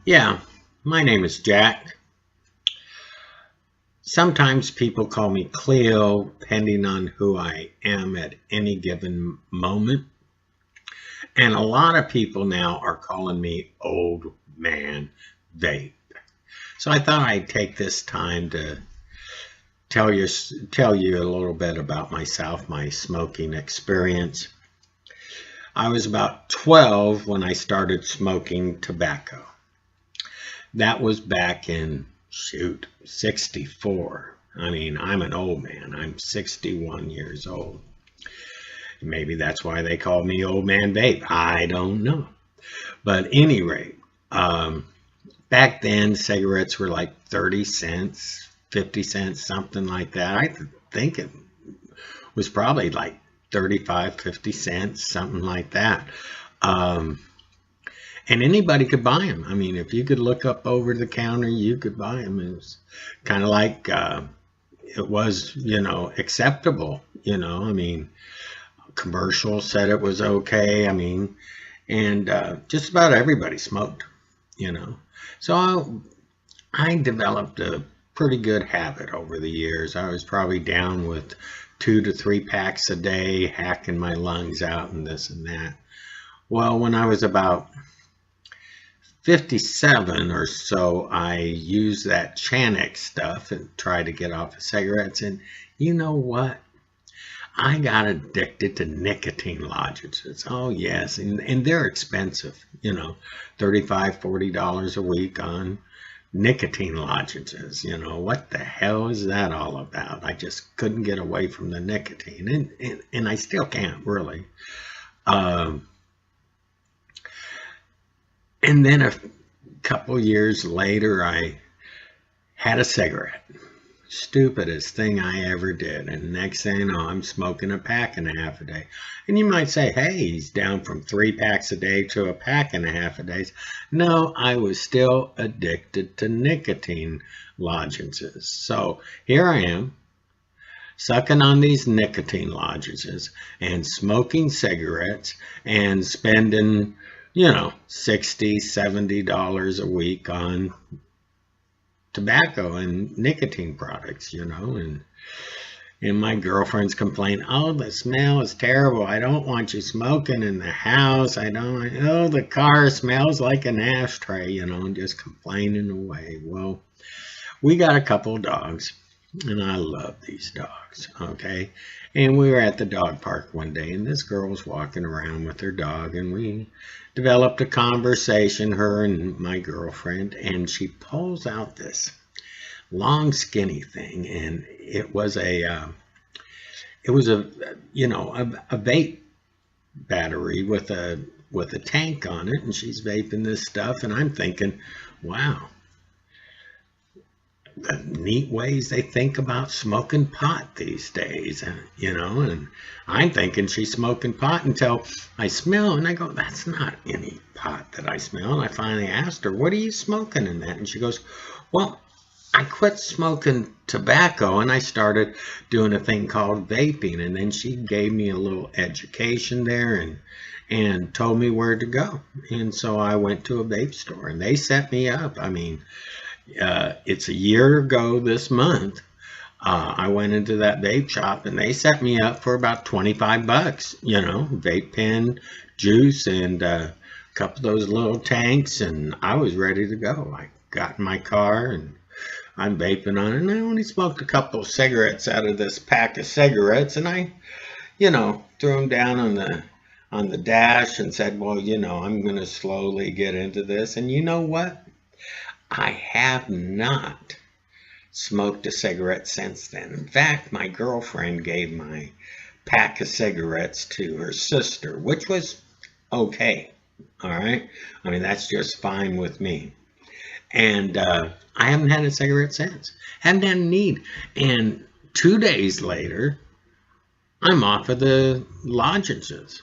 Yeah, my name is Jack. Sometimes people call me Cleo, depending on who I am at any given moment. And a lot of people now are calling me Old Man Vape. So I thought I'd take this time to tell you a little bit about myself, my smoking experience. I was about 12 when I started smoking tobacco. That was back in, 64. I mean, I'm an old man. I'm 61 years old. Maybe that's why they call me Old Man Vape. I don't know. But at any rate, back then cigarettes were like 30 cents, 50 cents, something like that. I think it was probably like 35, 50 cents, something like that. Um, And anybody could buy them. I mean, if you could look up over the counter, you could buy them. It was kind of like it was, acceptable. I mean, commercials said it was okay. I mean, and just about everybody smoked, you know. So I developed a pretty good habit over the years. I was probably down with 2 to 3 packs a day, hacking my lungs out and this and that. Well, when I was about 57 or so, I used that Chanex stuff and tried to get off of cigarettes. And you know what? I got addicted to nicotine lozenges. Oh, yes. And they're expensive, $35, $40 a week on nicotine lozenges. What the hell is that all about? I just couldn't get away from the nicotine. And I still can't, really. And then a couple years later, I had a cigarette. Stupidest thing I ever did. And next thing you know, I'm smoking a pack and a half a day. And you might say, hey, he's down from 3 packs a day to a pack and a half a day. No, I was still addicted to nicotine lozenges. So here I am, sucking on these nicotine lozenges and smoking cigarettes and spending $60, $70 a week on tobacco and nicotine products, and my girlfriends complain, oh, the smell is terrible. I don't want you smoking in the house. The car smells like an ashtray, just complaining away. Well, we got a couple dogs, and I love these dogs, okay? And we were at the dog park one day, and this girl was walking around with her dog, and we developed a conversation, her and my girlfriend, and she pulls out this long, skinny thing, and it was a vape battery with a tank on it, and she's vaping this stuff, and I'm thinking, wow, the neat ways they think about smoking pot these days, and I'm thinking she's smoking pot until I smell, and I go, that's not any pot that I smell. And I finally asked her, what are you smoking in that? And she goes, well, I quit smoking tobacco and I started doing a thing called vaping. And then she gave me a little education there and told me where to go. And so I went to a vape store and they set me up. I mean, it's a year ago this month. I went into that vape shop and they set me up for about $25, vape pen, juice, and a couple of those little tanks, and I was ready to go. I got in my car and I'm vaping on it, and I only smoked a couple of cigarettes out of this pack of cigarettes, and I, threw them down on the dash and said, well, I'm going to slowly get into this. And you know what? I have not smoked a cigarette since then. In fact, my girlfriend gave my pack of cigarettes to her sister, which was okay. All right. I mean, that's just fine with me. And I haven't had a cigarette since. Haven't had a need. And 2 days later, I'm off of the lozenges.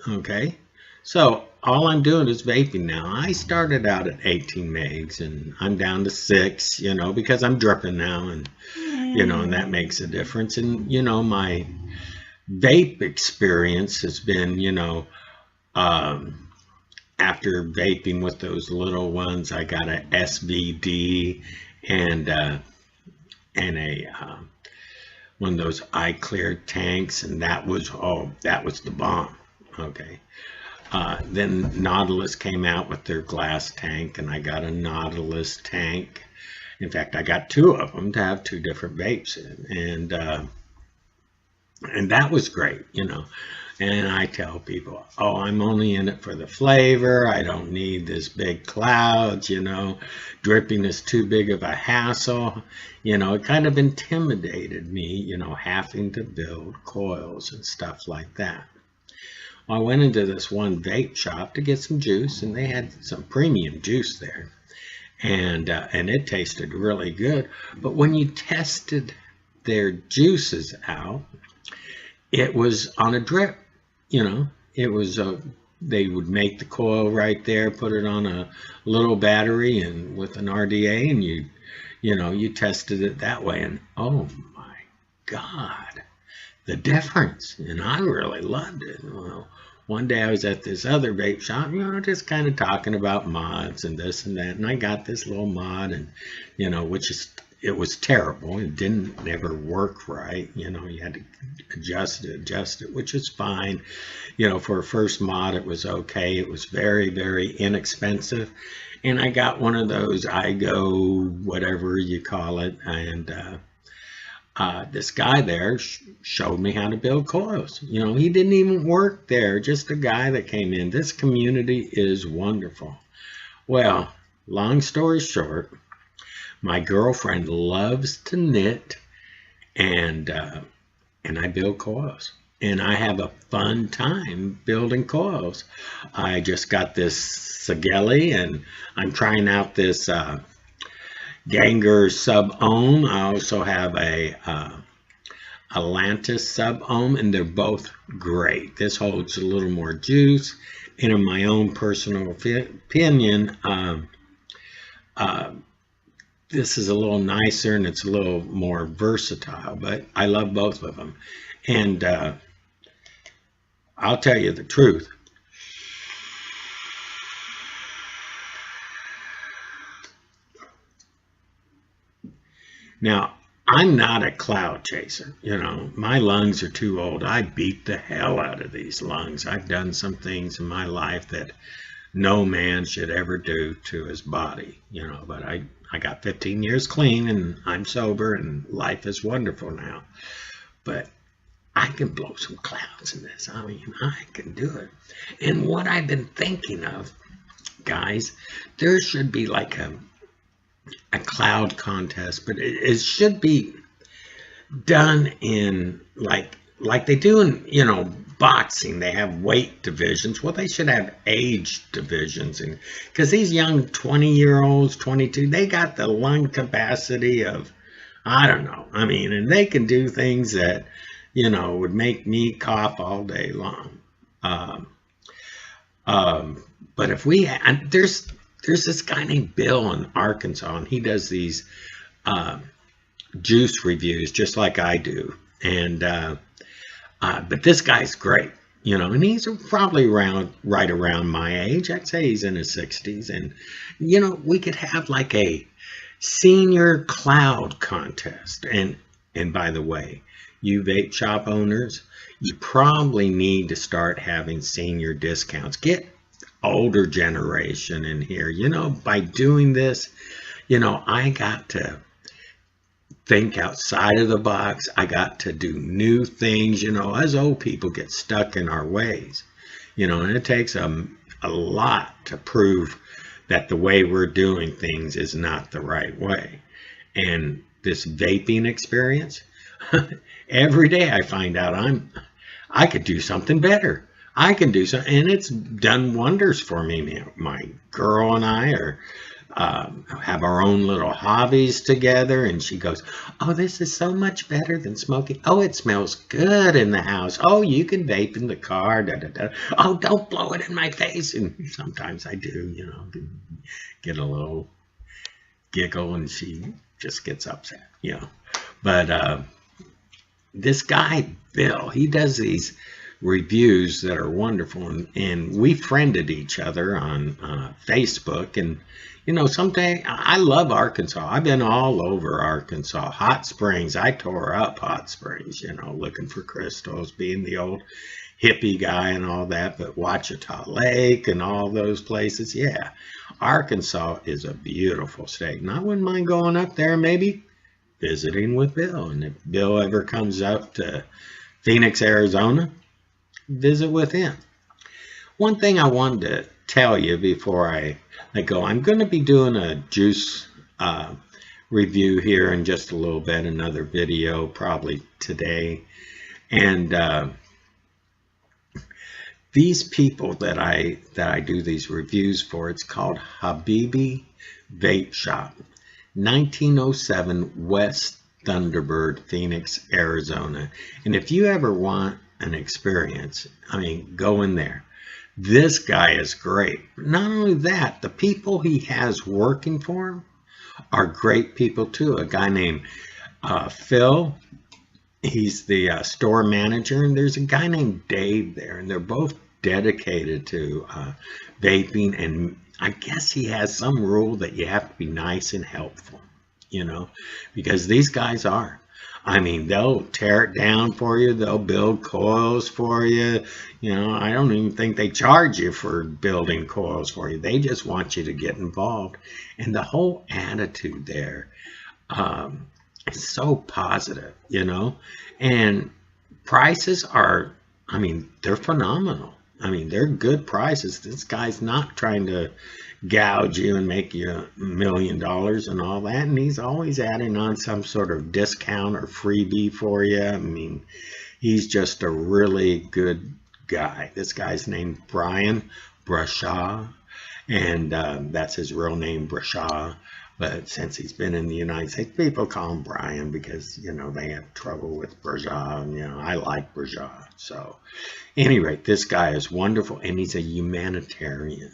Okay. So all I'm doing is vaping now. I started out at 18 megs and I'm down to 6, because I'm dripping now, and and that makes a difference. And my vape experience has been after vaping with those little ones, I got a SVD and a one of those eye clear tanks, and that was the bomb. Okay. Then Nautilus came out with their glass tank, and I got a Nautilus tank. In fact, I got two of them to have two different vapes in, and that was great, you know. And I tell people, oh, I'm only in it for the flavor. I don't need this big clouds, you know. Dripping is too big of a hassle. You know, it kind of intimidated me, you know, having to build coils and stuff like that. Well, I went into this one vape shop to get some juice, and they had some premium juice there. And it tasted really good. But when you tested their juices out, it was on a drip. You know, it was they would make the coil right there, put it on a little battery and with an RDA, and you tested it that way, and oh my God, the difference. And I really loved it. Well, one day I was at this other vape shop, you know, just kind of talking about mods and this and that, and I got this little mod, and you know, it was terrible. It didn't never work right. You know, you had to adjust it, which is fine. You know, for a first mod, it was okay. It was very, very inexpensive. And I got one of those iGo, whatever you call it. And this guy there showed me how to build coils. You know, he didn't even work there, just a guy that came in. This community is wonderful. Well, long story short, my girlfriend loves to knit, and I build coils, and I have a fun time building coils. I just got this Sageli, and I'm trying out this Ganger sub-ohm. I also have a Atlantis sub-ohm, and they're both great. This holds a little more juice, and in my own personal opinion, this is a little nicer and it's a little more versatile, but I love both of them. And I'll tell you the truth. Now, I'm not a cloud chaser. You know, my lungs are too old. I beat the hell out of these lungs. I've done some things in my life that no man should ever do to his body, you know, but I got 15 years clean, and I'm sober, and life is wonderful now. But I can blow some clouds in this. I mean, I can do it. And what I've been thinking of, guys, there should be like a cloud contest, but it should be done in like they do in, you know, boxing. They have weight divisions. Well, they should have age divisions, and because these young 20-year-olds, 22, they got the lung capacity of, I don't know. I mean, and they can do things that, you know, would make me cough all day long. But if we, and there's this guy named Bill in Arkansas, and he does these juice reviews just like I do, and but this guy's great, you know, and he's probably right around my age. I'd say he's in his 60s, and you know, we could have like a senior cloud contest. And by the way, you vape shop owners, you probably need to start having senior discounts. Get older generation in here. You know, by doing this, you know, I got to think outside of the box. I got to do new things. You know, as old people get stuck in our ways, you know, and it takes a lot to prove that the way we're doing things is not the right way. And this vaping experience, every day I find out I could do something better. I can do something, and it's done wonders for me now. My girl and I are have our own little hobbies together, and she goes, "Oh, this is so much better than smoking. Oh, it smells good in the house. Oh, you can vape in the car. Da, da, da. Oh, don't blow it in my face." And sometimes I do, you know, get a little giggle, and she just gets upset, you know. But this guy Bill, he does these reviews that are wonderful, and we friended each other on Facebook. And you know, someday I love Arkansas. I've been all over Arkansas. Hot Springs, I tore up Hot Springs, you know, looking for crystals, being the old hippie guy and all that. But Ouachita Lake and all those places, yeah, Arkansas is a beautiful state, and I wouldn't mind going up there, maybe visiting with Bill. And if Bill ever comes up to Phoenix, Arizona, visit with him. One thing I wanted to tell you before I go, I'm going to be doing a juice review here in just a little bit, another video probably today. And these people that I do these reviews for, it's called Habibi Vape Shop, 1907 West Thunderbird, Phoenix, Arizona. And if you ever want an experience, I mean, go in there. This guy is great. Not only that, the people he has working for him are great people too. A guy named Phil, he's the store manager, and there's a guy named Dave there, and they're both dedicated to vaping. And I guess he has some rule that you have to be nice and helpful, you know, because these guys are. I mean, they'll tear it down for you. They'll build coils for you. You know, I don't even think they charge you for building coils for you. They just want you to get involved. And the whole attitude there is so positive, you know. And prices are, I mean, they're phenomenal. I mean, they're good prices. This guy's not trying to gouge you and make you $1 million and all that, and he's always adding on some sort of discount or freebie for you. I mean, he's just a really good guy. This guy's named Brian Brashaw, and that's his real name, Brashaw. But since he's been in the United States, people call him Brian because, you know, they have trouble with Brashaw, and, you know, I like Brashaw. So, anyway, this guy is wonderful, and he's a humanitarian.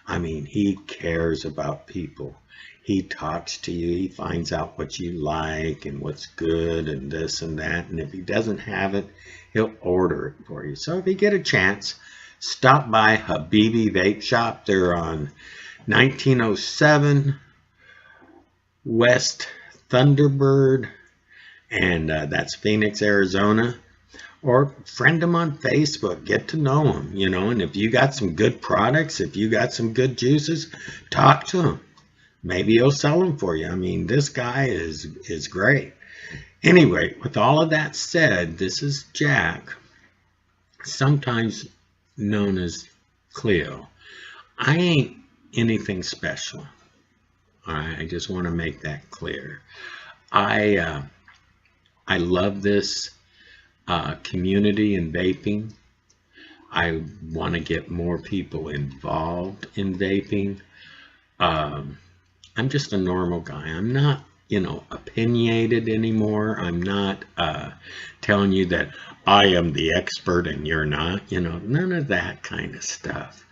I mean, he cares about people. He talks to you. He finds out what you like and what's good and this and that. And if he doesn't have it, he'll order it for you. So if you get a chance, stop by Habibi Vape Shop. They're on 1907 West Thunderbird, and that's Phoenix, Arizona. Or friend them on Facebook, get to know them, you know, and if you got some good products, if you got some good juices, talk to him. Maybe he'll sell them for you. I mean, this guy is great. Anyway, with all of that said, this is Jack, sometimes known as Cleo. I ain't anything special. All right, I just want to make that clear. I love this community in vaping. I want to get more people involved in vaping. I'm just a normal guy. I'm not, you know, opinionated anymore. I'm not telling you that I am the expert and you're not, you know, none of that kind of stuff.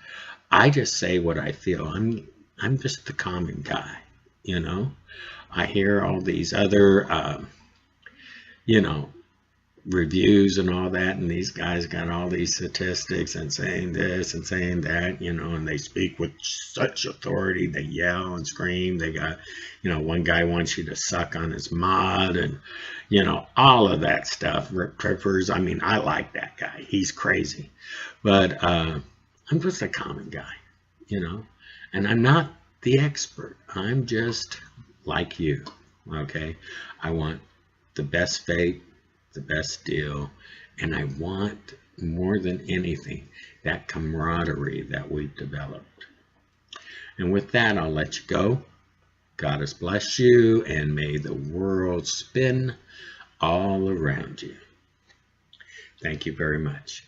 I just say what I feel. I'm just the common guy, you know. I hear all these other you know, reviews and all that, and these guys got all these statistics and saying this and saying that, you know, and they speak with such authority. They yell and scream. They got, you know, one guy wants you to suck on his mod, and, you know, all of that stuff. Rip Trippers, I mean, I like that guy. He's crazy. But I'm just a common guy, you know, and I'm not the expert. I'm just like you, okay? I want the best vape, the best deal, and I want, more than anything, that camaraderie that we've developed. And with that, I'll let you go. God has blessed you, and may the world spin all around you. Thank you very much.